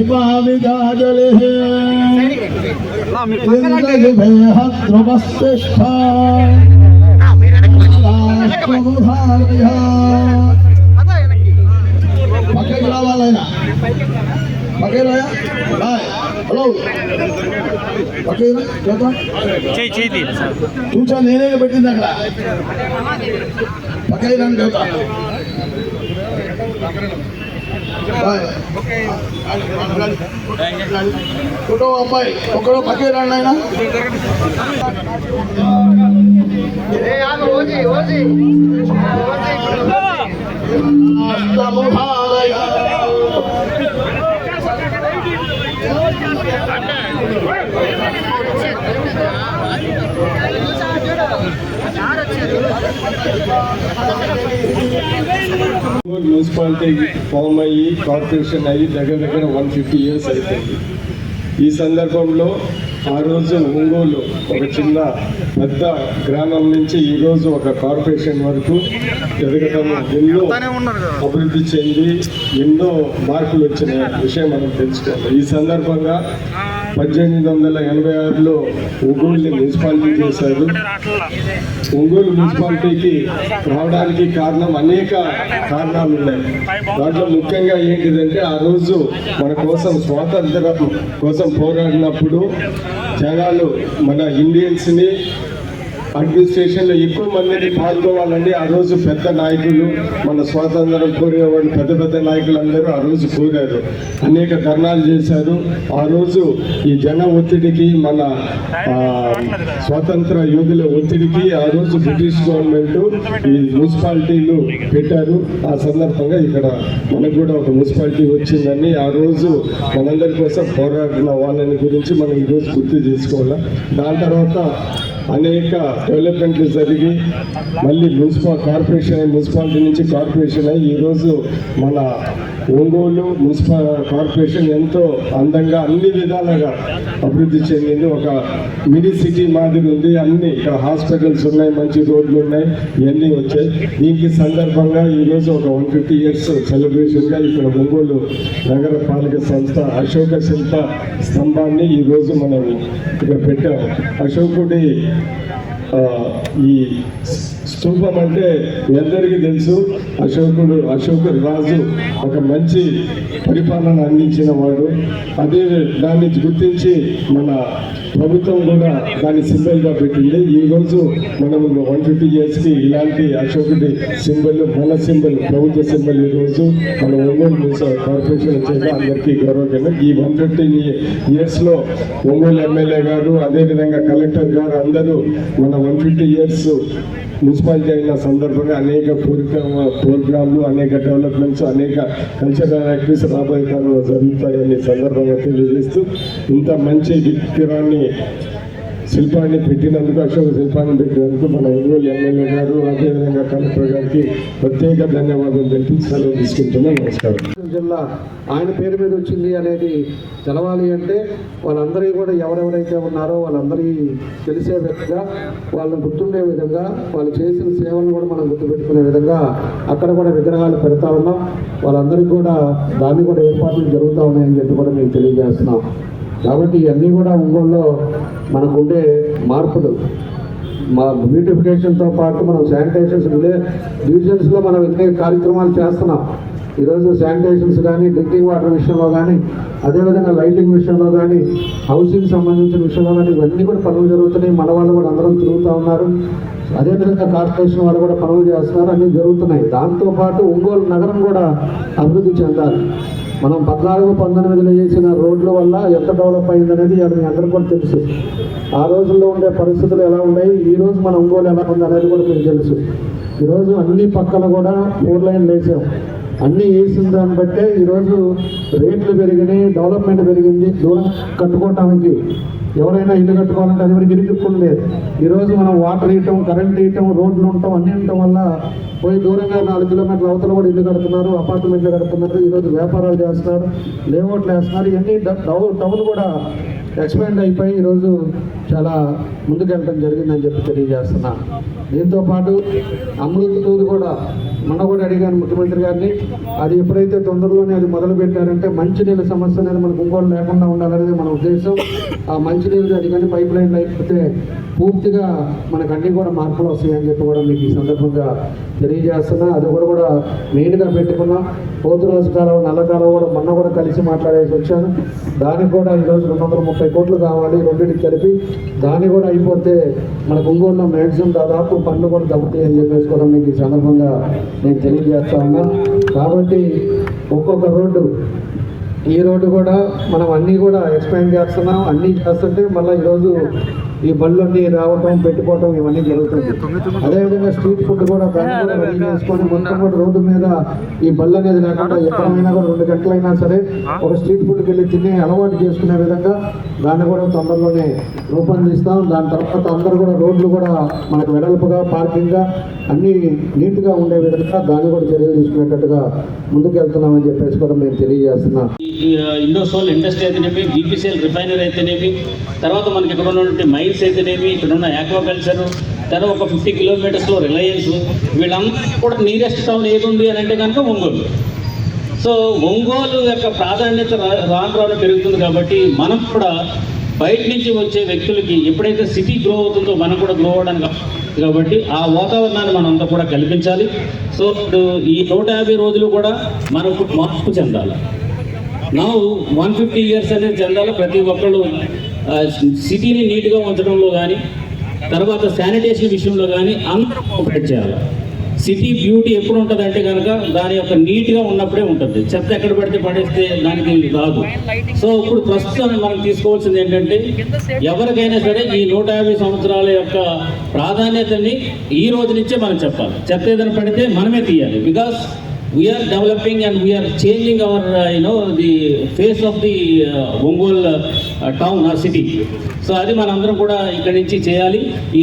धर्मदहिमाविजाजलिः ध्रुवश्रेष्ठा पकड़ रावालैना पकड़ रहा हेलो पकड़ क्या చేయి చూచా నేనే పెట్టింది అక్కడ పకై రండి దేవతా ఫోటో అబ్బాయి ఒకడో పకై రండి ఆయన మున్సిపాలిటీ ఫామ్ అయ్యి కార్పొరేషన్ అయ్యి దగ్గర 150 years అవుతుంది. ఈ సందర్భంలో ఆ రోజు ఒంగోలు ఒక చిన్న పెద్ద గ్రామం నుంచి ఈరోజు ఒక కార్పొరేషన్ వరకు ఎదగటం ఎన్నో అభివృద్ధి చెంది ఎన్నో మార్పులు వచ్చిన విషయం మనం తెలుసుకోవాలి. ఈ సందర్భంగా 1886లో ఒంగోలుని మున్సిపాలిటీ చేశారు. ఒంగోలు మున్సిపాలిటీకి రావడానికి కారణం అనేక కారణాలు ఉన్నాయి. దాంట్లో ముఖ్యంగా ఏంటిదంటే ఆ రోజు మన కోసం స్వాతంత్రం కోసం పోరాడినప్పుడు జనాలు మన ఇండియన్స్ని అడ్మినిస్ట్రేషన్లో ఎక్కువ మందిని పాల్గొవాలని ఆ రోజు పెద్ద నాయకులు మన స్వాతంత్రం కోరేవాళ్ళు పెద్ద నాయకులు అందరూ ఆ రోజు కోరారు. అనేక ధర్నాలు చేశారు. ఆ రోజు ఈ జన ఒత్తిడికి మన స్వాతంత్ర యోధుల ఒత్తిడికి ఆ రోజు బ్రిటిష్ గవర్నమెంట్ ఈ మున్సిపాలిటీలు పెట్టారు. ఆ సందర్భంగా ఇక్కడ మనకు కూడా ఒక మున్సిపాలిటీ వచ్చిందని ఆ రోజు మనందరి కోసం పోరాడిన వాళ్ళని గురించి మనం ఈరోజు గుర్తు చేసుకోవాలి. దాని తర్వాత అనేక డెవలప్మెంట్లు జరిగి మళ్ళీ మున్సిపాలిటీ నుంచి కార్పొరేషన్ అయ్యి ఈరోజు మన ఒంగోలు కార్పొరేషన్ ఎంతో అందంగా అన్ని విధాలుగా అభివృద్ధి చెందింది. ఒక మినీ సిటీ మాదిరి ఉంది. అన్ని ఇక్కడ హాస్పిటల్స్ ఉన్నాయి, మంచి రోడ్లు ఉన్నాయి, ఇవన్నీ వచ్చాయి. దీనికి సందర్భంగా ఈరోజు ఒక 150 years సెలబ్రేషన్గా ఇక్కడ ఒంగోలు నగర పాలక సంస్థ అశోక శిల్ప స్తంభాన్ని ఈరోజు మనం ఇక్కడ పెట్టాము. అశోకుడి ఈ స్తూపం అంటే మీ అందరికీ తెలుసు. అశోకుడు రాజు ఒక మంచి పరిపాలన అందించిన వాడు. అదే దాన్ని గుర్తించి మన ప్రభుత్వం కూడా దాన్ని సింబల్గా పెట్టింది. ఈరోజు మనం 150 yearsకి ఇలాంటి అశోకుడి సింబల్, మన సింబల్, ప్రభుత్వ సింబల్ ఈరోజు మన ఒంగోలు కార్పొరేషన్ వచ్చాక అందరికీ గౌరవకరంగా ఈ 150 yearsలో ఒంగోలు ఎమ్మెల్యే గారు, అదేవిధంగా కలెక్టర్ గారు అందరూ మన 150 years మున్సిపాలిటీ అయిన సందర్భంగా అనేక ప్రోగ్రాంలు, అనేక డెవలప్మెంట్స్, అనేక కల్చరల్ యాక్టివిటీస్ రాబోయే కాలంలో జరుగుతాయని సందర్భంగా తెలియజేస్తూ ఇంత మంచి విగ్రహాన్ని శిల్పాన్ని పెట్టినందుకు, అశోక శిల్పాన్ని పెట్టినందుకు మన ఒంగోలు ఎమ్మెల్యే గారు, అదేవిధంగా కలెక్టర్ గారికి ప్రత్యేక ధన్యవాదాలు తెలిపి సెలవు తీసుకుంటున్నాను. నమస్కారం. జిల్లా ఆయన పేరు మీద వచ్చింది అనేది తెలవాలి అంటే వాళ్ళందరూ కూడా ఎవరెవరైతే ఉన్నారో వాళ్ళందరి తెలిసే విధంగా, వాళ్ళని గుర్తుండే విధంగా, వాళ్ళు చేసిన సేవలను కూడా మనం గుర్తుపెట్టుకునే విధంగా అక్కడ కూడా విగ్రహాలు పెడతా ఉన్నాం. వాళ్ళందరికీ కూడా దాన్ని కూడా ఏర్పాట్లు జరుగుతూ ఉన్నాయని చెప్పి కూడా మేము తెలియజేస్తున్నాం. కాబట్టి ఇవన్నీ కూడా ఒంగోలులో మనకుండే మార్పులు, మా బ్యూటిఫికేషన్తో పాటు మనం శానిటైజేషన్స్ డివిజన్స్లో మనం అనేక కార్యక్రమాలు చేస్తున్నాం. ఈరోజు శానిటైజేషన్స్ కానీ, డ్రింకింగ్ వాటర్ విషయంలో కానీ, అదేవిధంగా లైటింగ్ విషయంలో కానీ, హౌసింగ్ సంబంధించిన విషయంలో కానీ ఇవన్నీ కూడా పనులు జరుగుతున్నాయి. మన వాళ్ళు కూడా అందరం తిరుగుతూ ఉన్నారు. అదేవిధంగా కార్పొరేషన్ వాళ్ళు కూడా పనులు చేస్తున్నారు, అన్నీ జరుగుతున్నాయి. దాంతోపాటు ఒంగోలు నగరం కూడా అభివృద్ధి చెందాలి. మనం 14-19లో చేసిన రోడ్ల వల్ల ఎంత డెవలప్ అయిందనేది మీ అందరికీ కూడా తెలుసు. ఆ రోజుల్లో ఉండే పరిస్థితులు ఎలా ఉన్నాయి, ఈరోజు మన ఒంగోలు ఎలా ఉంది అనేది కూడా మీకు తెలుసు. ఈరోజు అన్ని పక్కన కూడా 4 లైన్లు వేసాం. అన్నీ వేసిన దాన్ని బట్టే ఈరోజు రేట్లు పెరిగినాయి, డెవలప్మెంట్ పెరిగింది. దూరం కట్టుకోవటానికి ఎవరైనా ఇల్లు కట్టుకోవాలంటే అది వరకు ఇరుక్కుని లేదు. ఈరోజు మనం వాటర్ ఇవ్వటం, కరెంట్ ఇవ్వటం, రోడ్లు ఉండటం, అన్నీ ఉండటం వల్ల పోయి దూరంగా 4 కిలోమీటర్ల అవతల కూడా ఇల్లు కడుతున్నారు, అపార్ట్మెంట్లు కడుతున్నారు. ఈరోజు వ్యాపారాలు చేస్తున్నారు, లేఅవుట్లు వేస్తున్నారు. ఇవన్నీ టౌన్ కూడా ఎక్స్పాండ్ అయిపోయి ఈరోజు చాలా ముందుకెళ్ళడం జరిగిందని చెప్పి తెలియజేస్తున్నా. దీంతో పాటు అమృత్ టూర్ కూడా మొన్న కూడా అడిగాను ముఖ్యమంత్రి గారిని, అది ఎప్పుడైతే తొందరలోనే అది మొదలు పెట్టారంటే మంచినీళ్ళ సమస్య అనేది మనకు ఒంగోలు లేకుండా ఉండాలనేది మన ఉద్దేశం. ఆ మంచినీళ్ళు అది కానీ పైప్ లైన్ అయిపోతే పూర్తిగా మనకు అన్నీ కూడా మార్పులు వస్తాయని చెప్పి కూడా మీకు ఈ సందర్భంగా తెలియజేస్తున్నా. అది కూడా మెయిన్గా పెట్టుకున్నాం. పోతురాజు కాలం నల్ల కాలం కూడా మొన్న కూడా కలిసి మాట్లాడేసి వచ్చాను. దానికి కూడా ఈరోజు 230 కోట్లు కావాలి, రెండింటికి కలిపి. దాన్ని కూడా అయిపోతే మనకు ఒంగోలులో మ్యాక్సిమం దాదాపు పనులు కూడా తగ్గుతాయి అని చెప్పేసి కూడా మీకు ఈ సందర్భంగా నేను తెలియజేస్తా ఉన్నా. కాబట్టి ఒక్కొక్క రోడ్డు, ఈ రోడ్డు కూడా మనం అన్నీ కూడా ఎక్స్ప్లెయిన్ చేస్తున్నాం. అన్నీ చేస్తుంటే మళ్ళీ ఈరోజు ఈ బళ్ళన్నీ రావటం పెట్టుకోవటం ఇవన్నీ జరుగుతుంది. అదేవిధంగా స్ట్రీట్ ఫుడ్ కూడా దాన్ని కూడా రెడీ చేసుకొని మొత్తం కూడా రోడ్డు మీద ఈ బళ్ళు అనేది లేకుండా ఎక్కడైనా కూడా 2 గంటలైనా సరే ఒక స్ట్రీట్ ఫుడ్కి వెళ్ళి తినే అలవాటు చేసుకునే విధంగా దాన్ని కూడా తొందరలోనే రూపొందిస్తాం. దాని తర్వాత అందరూ కూడా రోడ్లు కూడా మనకు వెడల్పుగా పార్కింగ్గా అన్నీ నీట్గా ఉండే విధంగా దాన్ని కూడా చర్యలు తీసుకునేటట్టుగా ముందుకెళ్తున్నామని చెప్పేసి కూడా మేము తెలియజేస్తున్నాం. ఇండోసోల్ ఇండస్ట్రీ అయితేనేమి, బీపీసీఎల్ రిఫైనరీ అయితేనేమి, తర్వాత మనకి ఇక్కడ ఉన్నటువంటి మైన్స్ అయితేనేమి, ఇక్కడ ఉన్న ఆక్వాకల్చర్, తర్వాత ఒక 50 కిలోమీటర్స్లో రిలయన్స్, వీళ్ళందరూ కూడా నియరెస్ట్ టౌన్ ఏది ఉంది అని అంటే కనుక ఒంగోలు. సో ఒంగోలు యొక్క ప్రాధాన్యత రాను పెరుగుతుంది. కాబట్టి మనం కూడా బయట నుంచి వచ్చే వ్యక్తులకి ఎప్పుడైతే సిటీ గ్రో అవుతుందో మనం కూడా గ్రో అవ్వడానికి కాబట్టి ఆ వాతావరణాన్ని మనం అంతా కూడా కల్పించాలి. సో ఈ 150 రోజులు కూడా మనకు మార్పు చెందాలి. నా 150 ఇయర్స్ అనేది చెందాలి. ప్రతి ఒక్కళ్ళు సిటీని నీట్గా ఉంచడంలో కానీ, తర్వాత శానిటేషన్ విషయంలో కానీ అందరూ కోఆపరేట్ చేయాలి. సిటీ బ్యూటీ ఎప్పుడు ఉంటుంది అంటే కనుక దాని యొక్క నీట్గా ఉన్నప్పుడే ఉంటుంది. చెత్త ఎక్కడ పడితే పడేస్తే దానికి రాదు. సో ఇప్పుడు ప్రస్తుతం మనం తీసుకోవాల్సింది ఏంటంటే, ఎవరికైనా సరే ఈ 150 సంవత్సరాల యొక్క ప్రాధాన్యతని ఈ రోజు నుంచే మనం చెప్పాలి. చెత్త ఏదైనా పడితే మనమే తీయాలి. Because we are developing and we are changing our the face of the Ongole town or city. So అది మనందరం కూడా ఇక్కడి నుంచి చేయాలి. ఈ